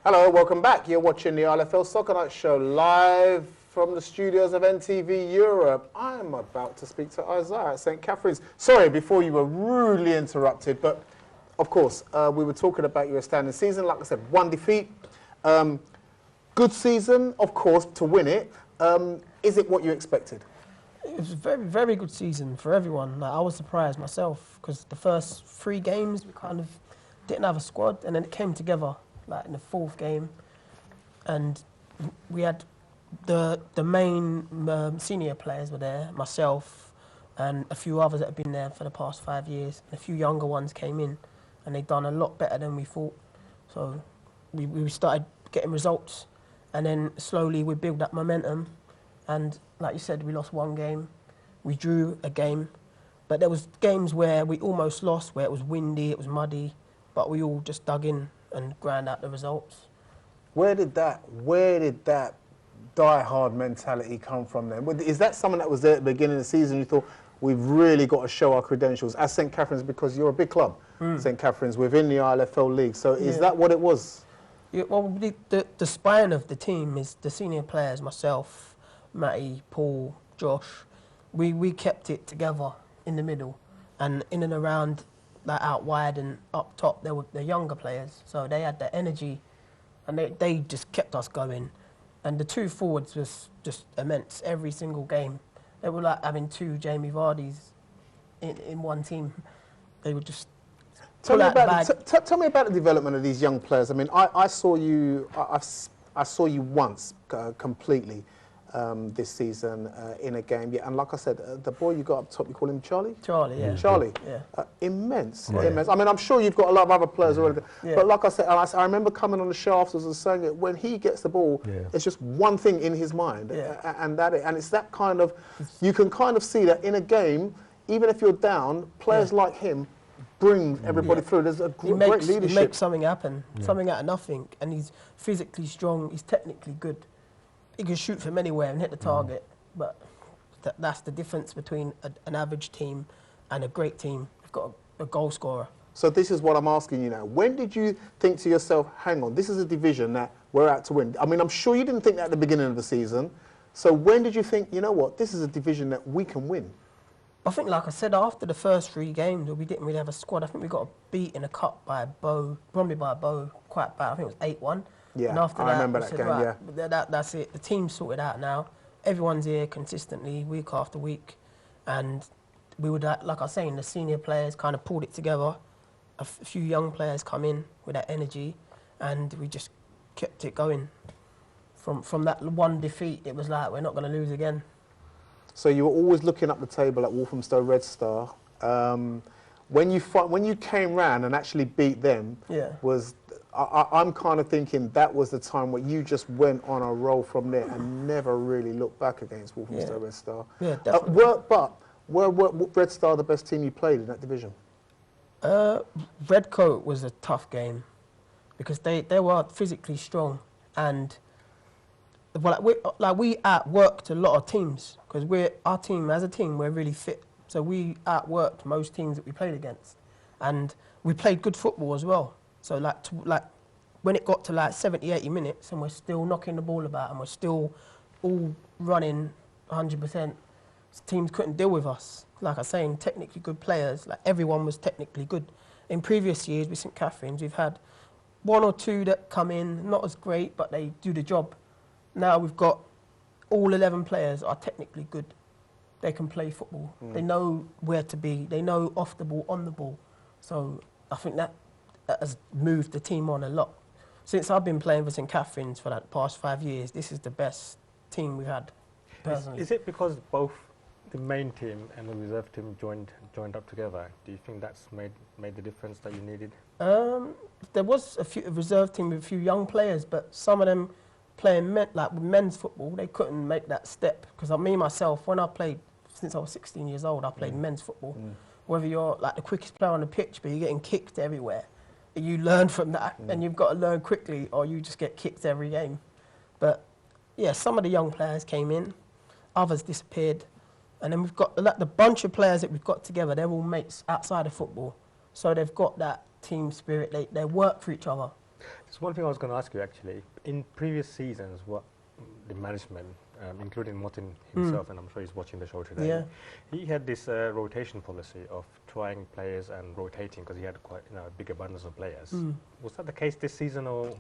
Hello, welcome back. You're watching the ILFL Soccer Night Show live from the studios of NTV Europe. I'm about to speak to Isaiah at St. Catherine's. Sorry, before you were rudely interrupted, but of course, we were talking about your outstanding season. Like I said, one defeat. Good season, of course, to win it. Is it what you expected? It was a very, very good season for everyone. Like, I was surprised myself because the first 3 games we kind of didn't have a squad, and then it came together like in the 4th game, and we had the main senior players were there, myself and a few others that have been there for the past 5 years. And a few younger ones came in, and they've done a lot better than we thought. So we started getting results, and then slowly we built that momentum. And like you said, we lost 1 game, we drew a game, but there was games where we almost lost, where it was windy, it was muddy, but we all just dug in and ground out the results. Where did that die-hard mentality come from then? Is that someone that was there at the beginning of the season you thought, we've really got to show our credentials as St. Catherine's, because you're a big club, St. Catherine's, within the ILFL League, so is that what it was? Yeah, well, the spine of the team is the senior players, myself, Matty, Paul, Josh. We kept it together in the middle, and in and around, like out wide and up top, there were the younger players, so they had the energy, and they just kept us going. And the 2 forwards was just immense every single game. They were like having 2 Jamie Vardys in one team. They would just tell me about the development of these young players. I mean, I saw you. I saw you once completely this season in a game. Yeah, and like I said, the boy you got up top, you call him Charlie? Charlie, yeah. Charlie, yeah. Immense, immense. I mean, I'm sure you've got a lot of other players already, but like I said, I remember coming on the show afterwards and saying that when he gets the ball, it's just one thing in his mind, and it's that kind of, you can kind of see that in a game, even if you're down, players like him bring everybody through. There's a great leadership. He makes something happen, something out of nothing, and he's physically strong, he's technically good. He can shoot from anywhere and hit the target, but that's the difference between an average team and a great team. We've got a goal scorer. So this is what I'm asking you now. When did you think to yourself, hang on, this is a division that we're out to win? I mean, I'm sure you didn't think that at the beginning of the season. So when did you think, you know what, this is a division that we can win? I think, like I said, after the first 3 games, we didn't really have a squad. I think we got beat in a cup by a Bow, probably by a Bow, quite bad. I think it was 8-1. Yeah, and after I remember that game, right, that's it. The team's sorted out now. Everyone's here consistently, week after week. And we would, like I was saying, the senior players kind of pulled it together. A few young players come in with that energy, and we just kept it going. From that 1 defeat, it was like, we're not going to lose again. So you were always looking up the table at Walthamstow Breadstar. When you came round and actually beat them, I'm kind of thinking that was the time where you just went on a roll from there and never really looked back against Walthamstow Breadstar. Yeah, definitely. Were Breadstar the best team you played in that division? Redcoat was a tough game because they were physically strong, and we outworked a lot of teams because our team as a team, we're really fit. So we outworked most teams that we played against, and we played good football as well. So like when it got to like 70, 80 minutes and we're still knocking the ball about and we're still all running 100%, teams couldn't deal with us. Like I was saying, technically good players, like everyone was technically good. In previous years with St. Catherine's, we've had 1 or 2 that come in, not as great, but they do the job. Now we've got all 11 players are technically good. They can play football. They know where to be. They know off the ball, on the ball. So I think that has moved the team on a lot. Since I've been playing for St. Catherine's for the past 5 years, this is the best team we've had, personally. Is it because both the main team and the reserve team joined up together? Do you think that's made the difference that you needed? There was a reserve team with a few young players, but some of them playing men's football, they couldn't make that step. Because me, myself, when I played, since I was 16 years old, I played men's football. Whether you're like the quickest player on the pitch, but you're getting kicked everywhere, you learn from that, and you've got to learn quickly, or you just get kicked every game. But yeah, some of the young players came in, others disappeared, and then we've got the bunch of players that we've got together. They're all mates outside of football, so they've got that team spirit. They work for each other. There's one thing I was going to ask you actually. In previous seasons, what the management, including Martin himself, and I'm sure he's watching the show today, he had this rotation policy of trying players and rotating because he had quite a big abundance of players. Was that the case this season, or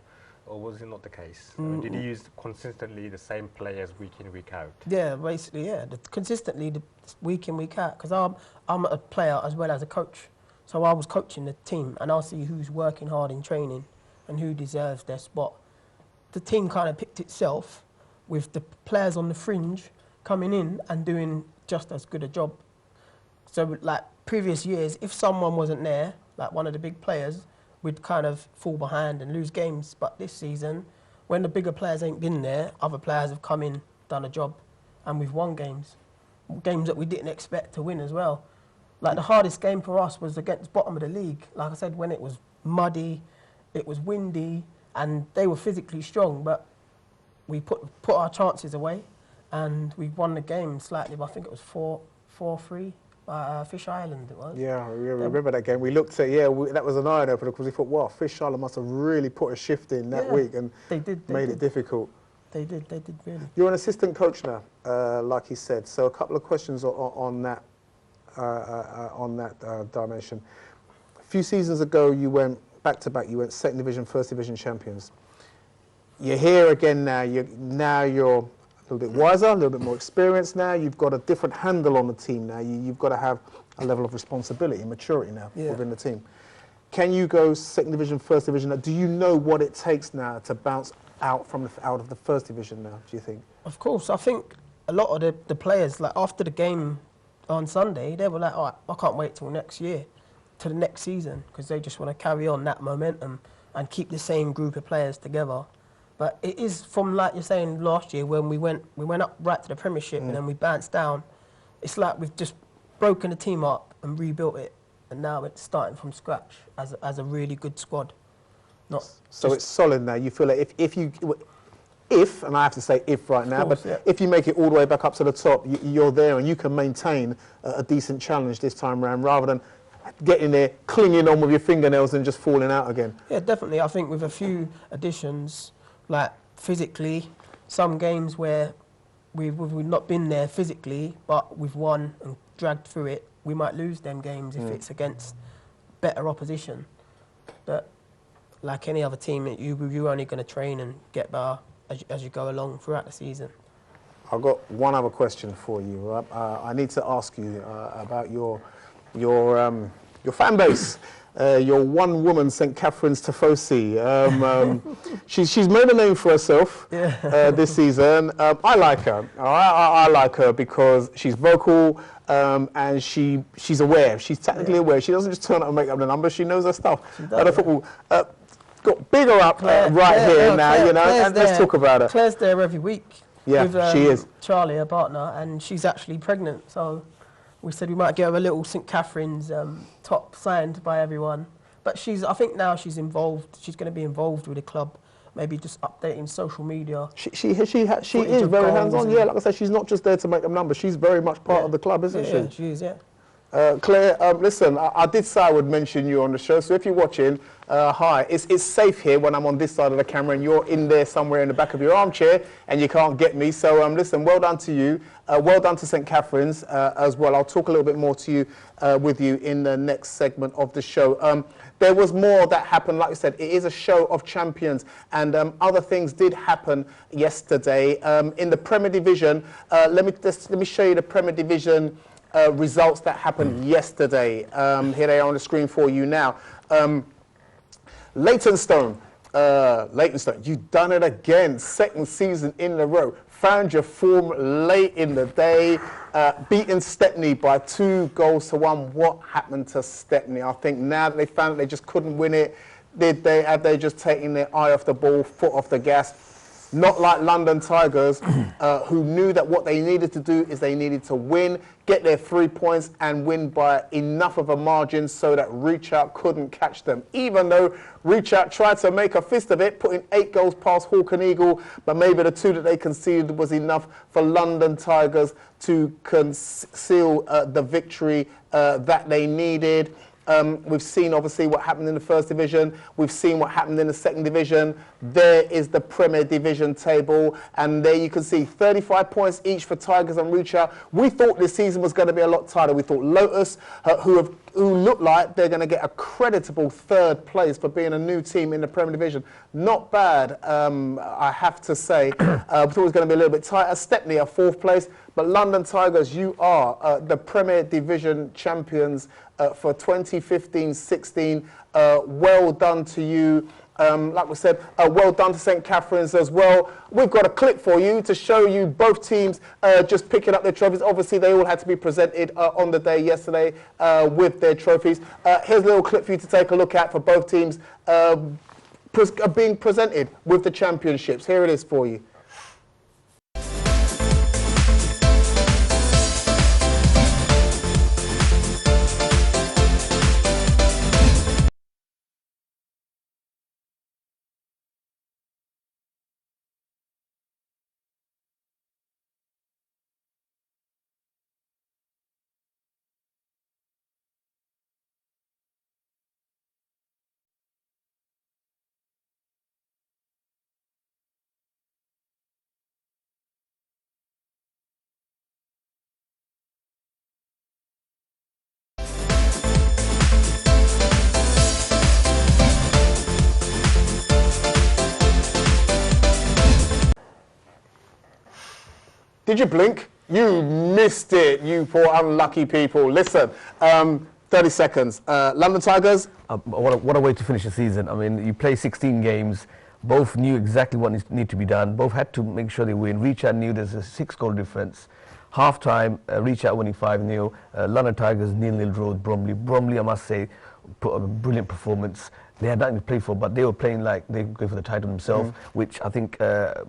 was it not the case? Did he use consistently the same players week in, week out? Yeah, basically, yeah. Consistently, week in, week out. Because I'm a player as well as a coach. So I was coaching the team, and I'll see who's working hard in training and who deserves their spot. The team kind of picked itself with the players on the fringe coming in and doing just as good a job. So, like previous years, if someone wasn't there, like one of the big players, we'd kind of fall behind and lose games. But this season, when the bigger players ain't been there, other players have come in, done a job, and we've won games. Games that we didn't expect to win as well. Like the hardest game for us was against bottom of the league. Like I said, when it was muddy, it was windy, and they were physically strong, but we put our chances away, and we won the game slightly, but I think it was 4-3. Fish Island it was. Yeah, I remember that game. We looked at, that was an eye-opener because we thought, wow, Fish Island must have really put a shift in that week and made it difficult. They did really. You're an assistant coach now, like he said, so a couple of questions on that dimension. A few seasons ago, you went back-to-back, you went second division, first division champions. You're here again now, you're a little bit wiser, a little bit more experienced now. You've got a different handle on the team now. You've got to have a level of responsibility and maturity now within the team. Can you go second division, first division? Do you know what it takes now to bounce out of the first division now, do you think? Of course. I think a lot of the players, like after the game on Sunday, they were like, all right, I can't wait till next year, to the next season, because they just want to carry on that momentum and keep the same group of players together. But it is from, like you're saying, last year when we went up right to the Premiership and then we bounced down. It's like we've just broken the team up and rebuilt it, and now it's starting from scratch as a really good squad. So it's solid now. You feel like if and I have to say if right now, course, but if you make it all the way back up to the top, you're there and you can maintain a decent challenge this time around, rather than getting there, clinging on with your fingernails and just falling out again. Yeah, definitely. I think with a few additions, like physically, some games where we've not been there physically, but we've won and dragged through it, we might lose them games if it's against better opposition. But like any other team, you're only going to train and get better as you go along throughout the season. I've got one other question for you. I need to ask you about your fan base. Your one-woman St. Catherine's Tifosi. She's made a name for herself this season. I like her. I like her because she's vocal and she's aware. She's technically aware. She doesn't just turn up and make up the numbers. She knows her stuff. At the football. Got bigger up here now, and let's talk about her. Claire's there every week. Yeah, with, she is. Charlie, her partner, and she's actually pregnant. So we said we might get her a little St. Catherine's top signed by everyone. But I think now she's involved. She's going to be involved with the club, maybe just updating social media. She is very hands-on. Yeah, like I said, she's not just there to make them numbers. She's very much part of the club, isn't she? Yeah, she is, yeah. Claire, listen, I did say I would mention you on the show, so if you're watching, hi. It's safe here when I'm on this side of the camera and you're in there somewhere in the back of your armchair and you can't get me. So listen, well done to you. Well done to St. Catherine's as well. I'll talk a little bit more to you with you in the next segment of the show. There was more that happened. Like I said, it is a show of champions, and other things did happen yesterday. In the Premier Division, let me show you the Premier Division results that happened yesterday. Here they are on the screen for you now. Leytonstone, you've done it again. Second season in a row. Found your form late in the day. Beaten Stepney by 2-1. What happened to Stepney? I think now that they found that they just couldn't win it, had they just taken their eye off the ball, foot off the gas? Not like London Tigers, who knew that what they needed to do is they needed to win, get their 3 points and win by enough of a margin so that Reach Out couldn't catch them. Even though Reach Out tried to make a fist of it, putting 8 goals past Hawk and Eagle, but maybe the 2 that they conceded was enough for London Tigers to conceal the victory that they needed. We've seen, obviously, what happened in the first division. We've seen what happened in the second division. There is the Premier Division table. And there you can see 35 points each for Tigers and Reach Out. We thought this season was going to be a lot tighter. We thought Lotus, who look like they're going to get a creditable third place for being a new team in the Premier Division. Not bad, I have to say. We thought it was going to be a little bit tighter. Stepney are fourth place. But London Tigers, you are the Premier Division champions for 2015-16. Well done to you. Like we said, well done to St. Catherine's as well. We've got a clip for you to show you both teams just picking up their trophies. Obviously, they all had to be presented on the day yesterday with their trophies. Here's a little clip for you to take a look at for both teams being presented with the championships. Here it is for you. Did you blink? You missed it, you poor unlucky people. Listen, 30 seconds. London Tigers. What a way to finish the season. I mean, you play 16 games. Both knew exactly what needs to be done. Both had to make sure they win. Reach Out knew there's a 6-goal difference. Half-time, Reach Out winning 5-0. London Tigers 0-0 draw with Bromley. Bromley, I must say, put a brilliant performance. They had nothing to play for, but they were playing like they were going for the title themselves, which I think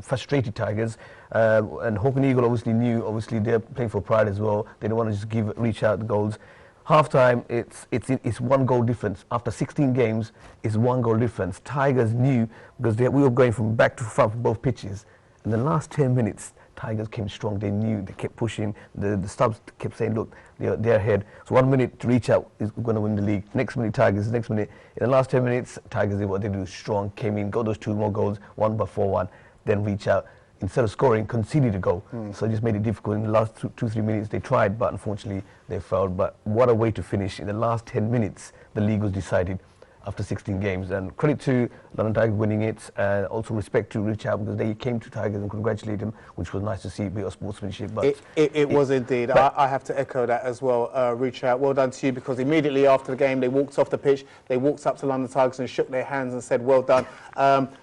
frustrated Tigers. And Hawk and Eagle obviously knew, obviously they're playing for pride as well. They don't want to just Reach Out the goals. Half-time, it's 1-goal difference. After 16 games, it's 1-goal difference. Tigers knew, because we were going from back to front for both pitches. In the last 10 minutes, Tigers came strong. They knew, they kept pushing. The subs kept saying, look, they're ahead. So 1 minute to Reach Out is going to win the league. Next minute, Tigers. Next minute. In the last 10 minutes, Tigers did what they do, strong, came in, got those 2 more goals, 1 by 4-1, then Reach Out. Instead of scoring, conceded a goal. So it just made it difficult. In the last 2-3 minutes, they tried, but unfortunately, they failed. But what a way to finish. In the last 10 minutes, the league was decided after 16 games. And credit to London Tigers winning it, and also respect to Reach Out, because they came to Tigers and congratulated them, which was nice to see, a bit of sportsmanship. But it was indeed. I have to echo that as well. Reach Out, well done to you, because immediately after the game, they walked off the pitch, they walked up to London Tigers and shook their hands and said, well done.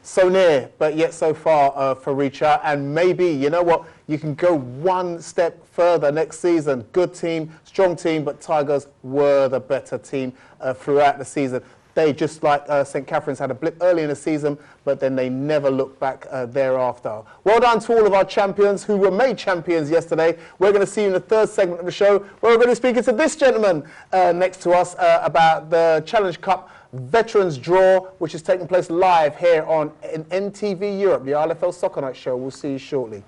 So near, but yet so far for Reach Out. And maybe, you know what, you can go one step further next season. Good team, strong team, but Tigers were the better team throughout the season. They, just like St. Catherine's, had a blip early in the season, but then they never looked back thereafter. Well done to all of our champions who were made champions yesterday. We're going to see you in the third segment of the show, where we're going to be speaking to this gentleman next to us about the Challenge Cup Veterans Draw, which is taking place live here on NTV Europe, the ILFL Soccer Night Show. We'll see you shortly.